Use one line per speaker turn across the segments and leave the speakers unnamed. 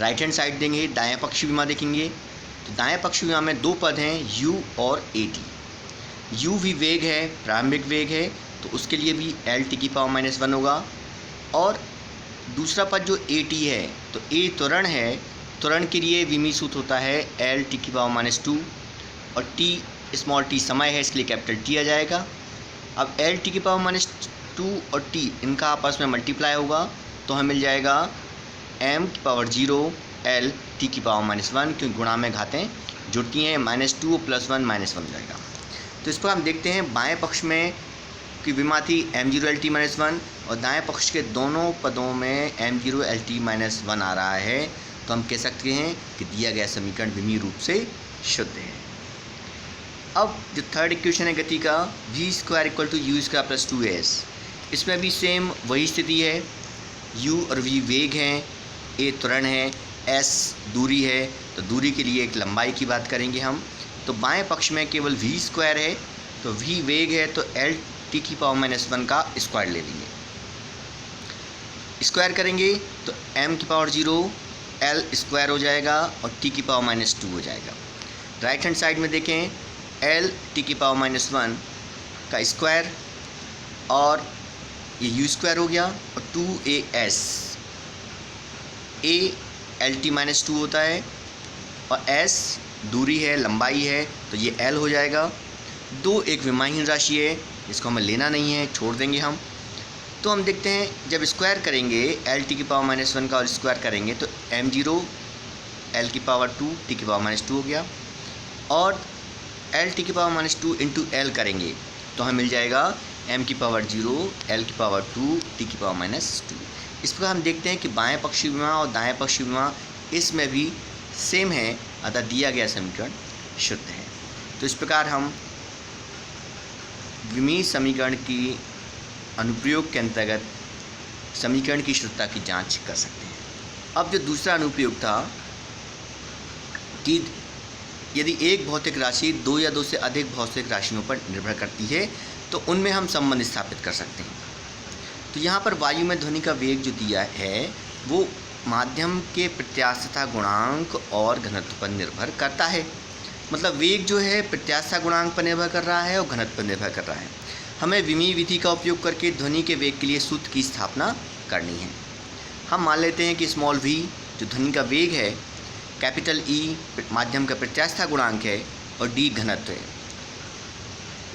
Right hand side देंगे, दाएं पक्ष विमा देखेंगे तो दाएं पक्ष विमा में दो पद हैं u और at। u भी वेग है, प्रारंभिक वेग है, तो उसके लिए भी l⁻⁻1 होगा। और दूसरा पद जो at है तो a त्वरण है, त्वरण के लिए विमीय सूत्र होता है l⁻2 और t स्मॉल t समय है, इसके लिए कैपिटल T आ जाएगा। अब l⁻2 और t इनका आपस में मल्टीप्लाई होगा तो हमें मिल जाएगा m⁻0 l⁻⁻1, क्योंकि गुणा में घातें जुड़ती हैं, -2 + 1 -1 हो जाएगा। तो इस पर हम देखते हैं बाएं पक्ष में की विमा थी m0 l⁻1 और दाएं पक्ष के दोनों पदों में m0 l⁻1 आ रहा है, तो हम कह सकते हैं कि दिया गया समीकरण विमीय रूप से शुद्ध है। अब जो थर्ड इक्वेशन है गति का, v² = u² + 2s, इसमें भी सेम वही स्थिति है। u और v वेग हैं, a त्वरण है, s दूरी है, तो दूरी के लिए एक लंबाई की बात करेंगे हम। तो बाएं पक्ष में केवल v² है, तो v वेग है तो l⁻⁻1 का स्क्वायर ले लेंगे। स्क्वायर करेंगे तो m⁻0 l² हो जाएगा और t⁻2 हो जाएगा। राइट हैंड साइड में देखें, l⁻1 का स्क्वायर और ये u² हो गया और 2as, a l⁻2 होता है और s दूरी है, लंबाई है, तो ये l हो जाएगा। दो एक विमाहीन राशि है, इसको हमें लेना नहीं है, छोड़ देंगे हम। तो हम देखते हैं जब स्क्वायर करेंगे l⁻1 का और स्क्वायर करेंगे तो m0 l⁻2 t⁻2 हो गया और l⁻2 इंटू l करेंगे तो हमें मिल जाएगा m⁻0 l⁻2 t⁻2। इस प्रकार हम देखते हैं कि बाएं पक्षी विमा और दाएं पक्षी विमा इसमें भी सेम है, अतः दिया गया समीकरण शुद्ध है। तो इस प्रकार हम विमीय समीकरण की अनुप्रयोग के अंतर्गत समीकरण की शुद्धता की जांच कर सकते हैं। अब जो दूसरा अनुप्रयोग था कि यदि एक भौतिक राशि दो या दो से अधिक भौतिक राशियों पर निर्भर करती है तो उनमें हम संबंध स्थापित कर सकते हैं। तो यहाँ पर वायु में ध्वनि का वेग जो दिया है वो माध्यम के प्रत्यास्थता गुणांक और घनत्व पर निर्भर करता है। मतलब वेग जो है प्रत्यास्थता गुणांक पर निर्भर कर रहा है और घनत्व पर निर्भर कर रहा है। हमें विमीय विधि का उपयोग करके ध्वनि के वेग के लिए सूत्र की स्थापना करनी है। हम मान लेते हैं कि स्मॉल v जो ध्वनि का वेग है, कैपिटल E माध्यम का प्रत्यास्थता गुणांक है और d घनत्व है।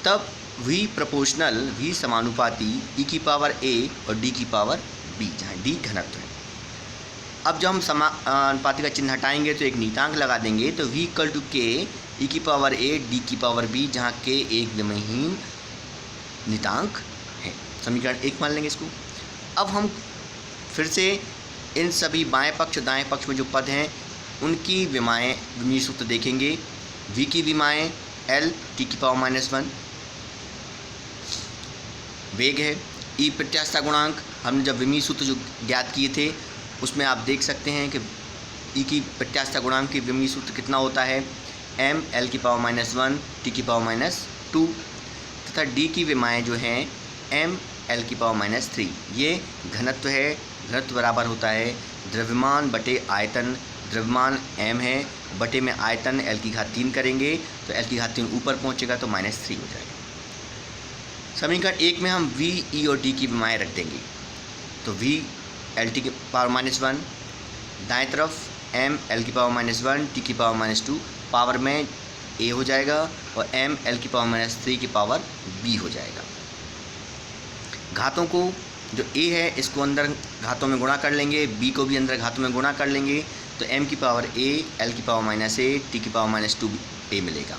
तब v प्रोपोर्शनल, v समानुपाती e⁻a और d⁻b, जहाँ d घनत्व है। अब जब हम समानुपाती का चिन्ह हटाएंगे तो एक नीतांक लगा देंगे, तो v = k e⁻a d⁻b, जहाँ k एक विमीयहीन नीतांक है। समीकरण 1 मान लेंगे इसको। अब हम फिर से इन सभी बाएं पक्ष दाएं पक्ष में जो पद हैं उनकी विमाएँ विमीय सूत्र देखेंगे। v की विमाएँ l⁻1 वेग है, e प्रत्यास्थता गुणांक हमने जब विमीय सूत्र जो ज्ञात किए थे उसमें आप देख सकते हैं कि e की प्रत्यास्थता गुणांक की विमीय सूत्र कितना होता है, m l⁻1 t⁻2, तथा d की विमाएँ जो हैं m एल की पावर माइनस 3। ये घनत्व है, घनत्व बराबर होता है द्रव्यमान बटे आयतन। द्रव्यमान m है, बटे में आयतन l की घात 3 करेंगे तो l की घात 3 ऊपर पहुंचेगा तो -3 हो जाएगा। समीकरण 1 में हम v, e और d की विमाएँ रख देंगे। तो v एल टी की पावर -1, दाएं तरफ m l की पावर -1 t की पावर -2, पावर में a हो जाएगा, और m l की पावर -3 की पावर b हो जाएगा। घातों को जो a है इसको अंदर घातों में गुणा कर लेंगे, b को भी अंदर घातों में गुणा कर लेंगे, तो m की पावर a, l की पावर -a, t की पावर -2 a मिलेगा,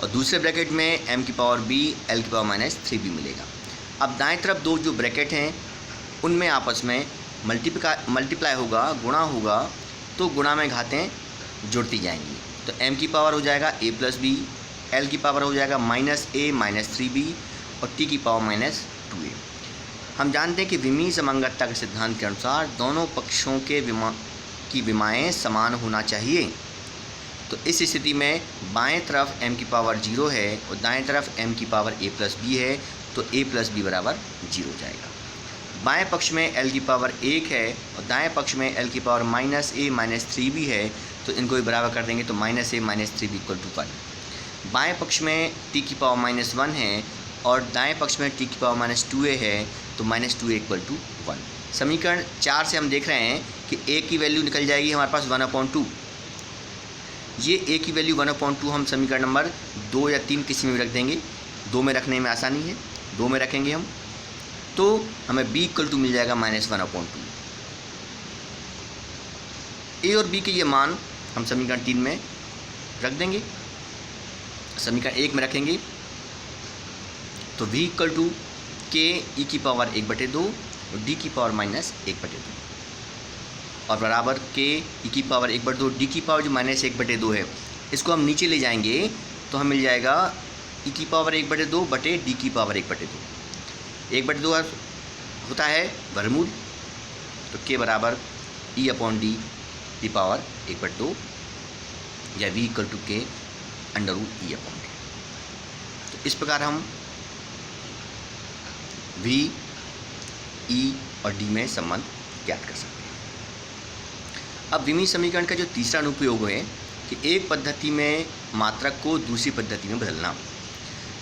और दूसरे ब्रैकेट में m की पावर b, l की पावर -3 b मिलेगा। अब दाएं तरफ दो जो ब्रैकेट हैं उनमें आपस में मल्टीप्लाई होगा, गुणा होगा, तो गुणा में घातें जुड़ती जाएंगी। तो m की पावर हो जाएगा a प्लस b, l की पावर हो जाएगा -a -3b, और t की पावर -2a। हम जानते हैं कि विमीय समांगतता के सिद्धांत के अनुसार दोनों पक्षों के की विमाएँ समान होना चाहिए। तो इस स्थिति में बाएं तरफ m की पावर 0 है और दाएं तरफ m की पावर a प्लस b है, तो a प्लस b बराबर 0 हो जाएगा। बाएं पक्ष में l की पावर 1 है और दाएं पक्ष में l की पावर -a -3b है, तो इनको भी बराबर कर देंगे तो -a -3b = 1। बाएं पक्ष में t की पावर -1 है और दाएं पक्ष में t की पावर -2a है, तो -2a = 1। समीकरण 4 से हम देख रहे हैं कि a की वैल्यू निकल जाएगी हमारे पास 1/2। ये a की वैल्यू 1/2 हम समीकरण नंबर 2 या 3 किसी में भी रख देंगे। 2 में रखने में आसानी है, 2 में रखेंगे हम, तो हमें b = मिल जाएगा -1/2। a और b के ये मान हम समीकरण 3 में रख देंगे। समीकरण 1 में रखेंगे तो v = k e की पावर 1/2 और d की पावर -1/2, और बराबर k e की पावर 1/2, d की पावर जो -1/2 है इसको हम नीचे ले जाएंगे तो हमें मिल जाएगा e की पावर 1/2 बटे d की पावर 1/2। 1/2 होता है वर्गमूल, तो k बराबर e/d की पावर 1/2 या v = k √e/d। तो इस प्रकार हम v, e और d में संबंध ज्ञात कर सकते हैं। अब विमीय समीकरण का जो तीसरा अनुप्रयोग है कि एक पद्धति में मात्रक को दूसरी पद्धति में बदलना।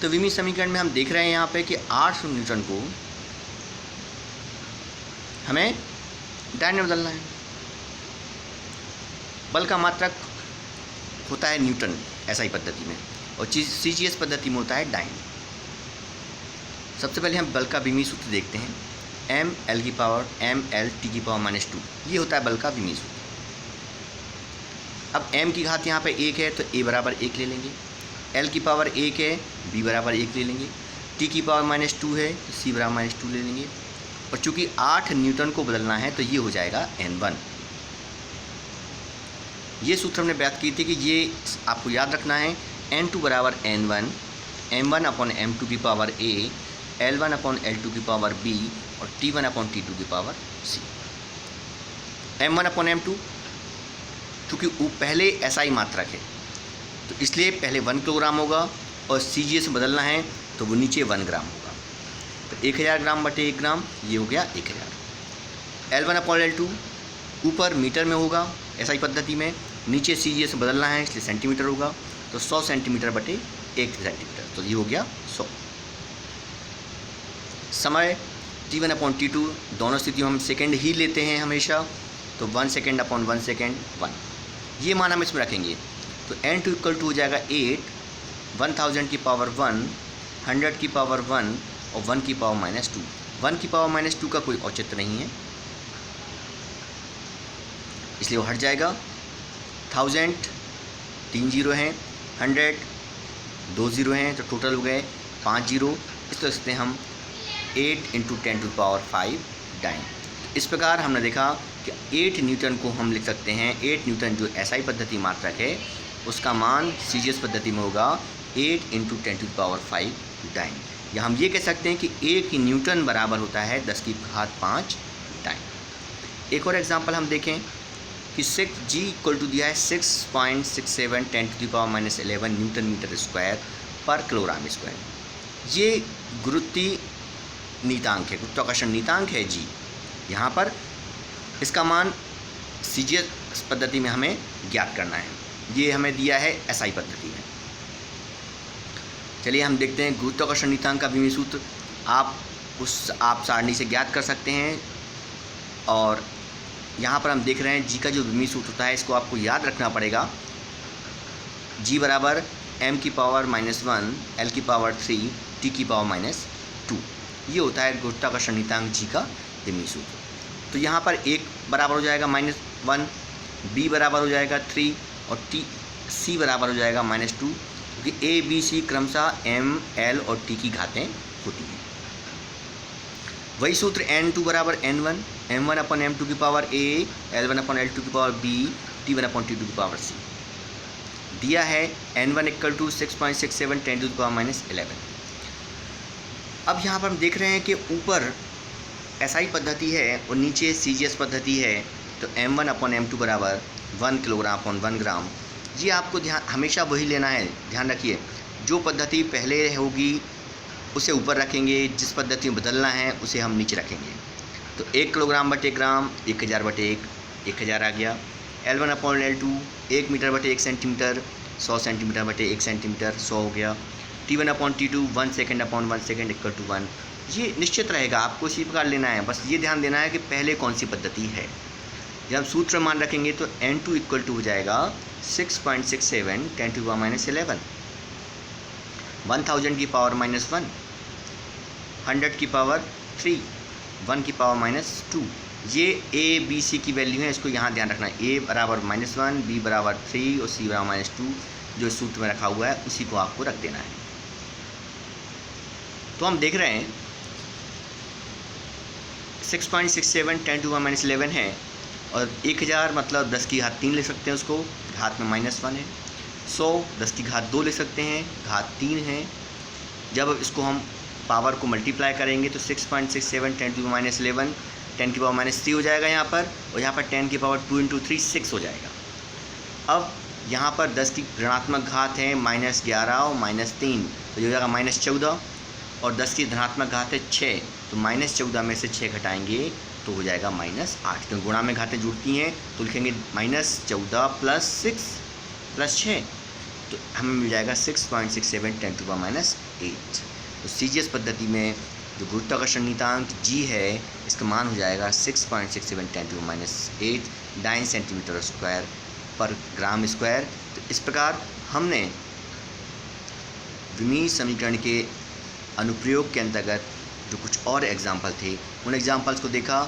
तो विमीय समीकरण में हम देख रहे हैं यहाँ पे कि 800 न्यूटन को हमें डायन में बदलना है। बल का मात्रक होता है न्यूटन एसआई पद्धति में, और सीजीएस पद्धति में होता है डायन। सबसे पहले हम बल का विमीय सूत्र देखते हैं। m l की पावर m l t की पावर -2, ये होता है बल का विमीय सूत्र। अब m की घात यहाँ पे 1 है तो a बराबर 1 ले लेंगे, l की पावर 1 है b बराबर 1 ले लेंगे, t की पावर -2 है तो c बराबर -2 ले लेंगे, और चूँकि 8 न्यूटन को बदलना है तो ये हो जाएगा n1। ये सूत्र हमने बात की थी कि ये आपको याद रखना है, n2 बराबर n1, m1/m2 की पावर a, L1/L2 की पावर b और T1/T2 की पावर c। m1/m2 चूँकि पहले SI मात्रक है तो इसलिए पहले 1 किलोग्राम होगा, और CGS से बदलना है तो वो नीचे 1 ग्राम होगा, तो 1000 ग्राम बटे 1 ग्राम, ये हो गया 1000। L1/L2 ऊपर मीटर में होगा SI पद्धति में, नीचे CGS से बदलना है इसलिए सेंटीमीटर होगा, तो 100 सेंटीमीटर बटे 1 सेंटीमीटर, तो ये हो गया 100। समय T1/T2 दोनों स्थितियों हम सेकेंड ही लेते हैं हमेशा, तो 1 सेकेंड/1 सेकेंड 1, ये मान हम इसमें रखेंगे। तो n2 = हो जाएगा 8, 1000 की पावर 1, 100 की पावर 1 और 1 की पावर -2। 1 की पावर -2 का कोई औचित्य नहीं है इसलिए वो हट जाएगा। 1000 3 0 हैं, 100 2 0 हैं, तो टोटल हो गए 5 0। इस तरह से हम 8 × 10⁵ डायन। इस प्रकार हमने देखा कि 8 न्यूटन को हम लिख सकते हैं। 8 न्यूटन जो एसआई पद्धति मात्रक है उसका मान सीजीएस पद्धति में होगा 8 × 10⁵ डायन, या हम ये कह सकते हैं कि 1 न्यूटन बराबर होता है 10⁵ डायन। एक और एग्जांपल हम देखें कि G = दिया है 6.67 10⁻11 न्यूटन मीटर स्क्वायर पर किलोग्राम स्क्वायर। ये गुरुत्वीय नीतांक है, गुरुत्वाकर्षण नीतांक है जी। यहाँ पर इसका मान सीजीएस पद्धति में हमें ज्ञात करना है। ये हमें दिया है एसआई पद्धति में। चलिए हम देखते हैं गुरुत्वाकर्षण नीतांक का विमीय सूत्र। आप सारणी से ज्ञात कर सकते हैं। और यहाँ पर हम देख रहे हैं जी का जो विमीय सूत्र होता है, इसको आपको याद रखना पड़ेगा। जी बराबर m की पावर -1 l की पावर 3 t की पावर -2, ये होता है गुरुत्वाकर्षण नीतांक जी का विमीय सूत्र। तो यहाँ पर एक बराबर हो जाएगा -1, b बराबर हो जाएगा 3 और c बराबर हो जाएगा -2, क्योंकि a b c क्रमशः m l और t की घातें होती हैं। वही सूत्र n2 बराबर n1 m1 अपन m2 की power a l1 upon l2 की पावर b t1 अपन t2 की पावर c दिया है। n1 = 6.67 10 to the power -11। अब यहाँ पर हम देख रहे हैं कि ऊपर एसआई पद्धति है और नीचे सीजीएस पद्धति है। तो m1 अपन m2 बराबर 1 किलोग्राम अपन 1 ग्राम। ये आपको हमेशा वही लेना है। ध्यान रखिए, जो पद्धति पहले होगी उसे ऊपर रखेंगे, जिस पद्धति में बदलना है उसे हम नीचे रखेंगे। तो 1 किलोग्राम बटे ग्राम 1000 बटे 1 1000 आ गया। L1 अपॉन L2 1 मीटर बटे 1 सेंटीमीटर 100 सेंटीमीटर बटे 1 सेंटीमीटर 100 हो गया। T1 upon T2 1 second upon 1 second = 1। ये निश्चित रहेगा, आपको इसी प्रकार लेना है। बस ये ध्यान देना है कि पहले कौन सी पद्धति है। जब हम सूत्र मान रखेंगे तो N2 = हो जाएगा 6.67 10 to the power -11, 1000 की पावर -1, 100 की पावर 3, 1 की पावर -2। ये a b c की वैल्यू है, इसको यहाँ ध्यान रखना है। a बराबर -1, b बराबर 3 और c बराबर -2 जो सूत्र में रखा हुआ है उसी को आपको रख देना है। तो हम देख रहे हैं 6.67 10 to the power -11 है और 1000 मतलब 10 की घात 3 ले सकते हैं, उसको घात में -1 है। 100 10 की घात 2 ले सकते हैं, घात 3 है। जब इसको हम पावर को मल्टीप्लाई करेंगे तो 6.67 10 to the power -11 10 की पावर -3 हो जाएगा यहाँ पर, और यहाँ पर 10 की पावर 2 × 3 6 हो जाएगा। अब यहाँ पर 10 की ऋणात्मक घात है -11 और -3, तो ये हो जाएगा -14, और 10 की धनात्मक घात है 6, तो -14 में से 6 घटाएंगे तो हो जाएगा -8। क्योंकि गुणा में घातें जुड़ती हैं तो लिखेंगे -14 + 6 + 6, तो हमें मिल जाएगा 6.67 10 to the power -8। तो सीजीएस पद्धति में जो गुरुत्वाकर्षण नीतांक जी है, इसका मान हो जाएगा 6.67 10 to the power -8 9 centimetre square पर ग्राम स्क्वायर। तो इस प्रकार हमने विमीय समीकरण के अनुप्रयोग के अंतर्गत जो कुछ और एग्जाम्पल थे उन एग्जाम्पल्स को देखा।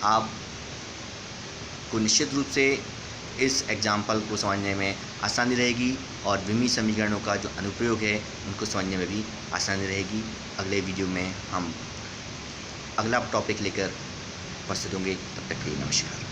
आपको निश्चित रूप से इस एग्जाम्पल को समझने में आसानी रहेगी और विमीय समीकरणों का जो अनुप्रयोग है उनको समझने में भी आसानी रहेगी। अगले वीडियो में हम अगला टॉपिक लेकर उपस्थित होंगे। तब तक के लिए नमस्कार।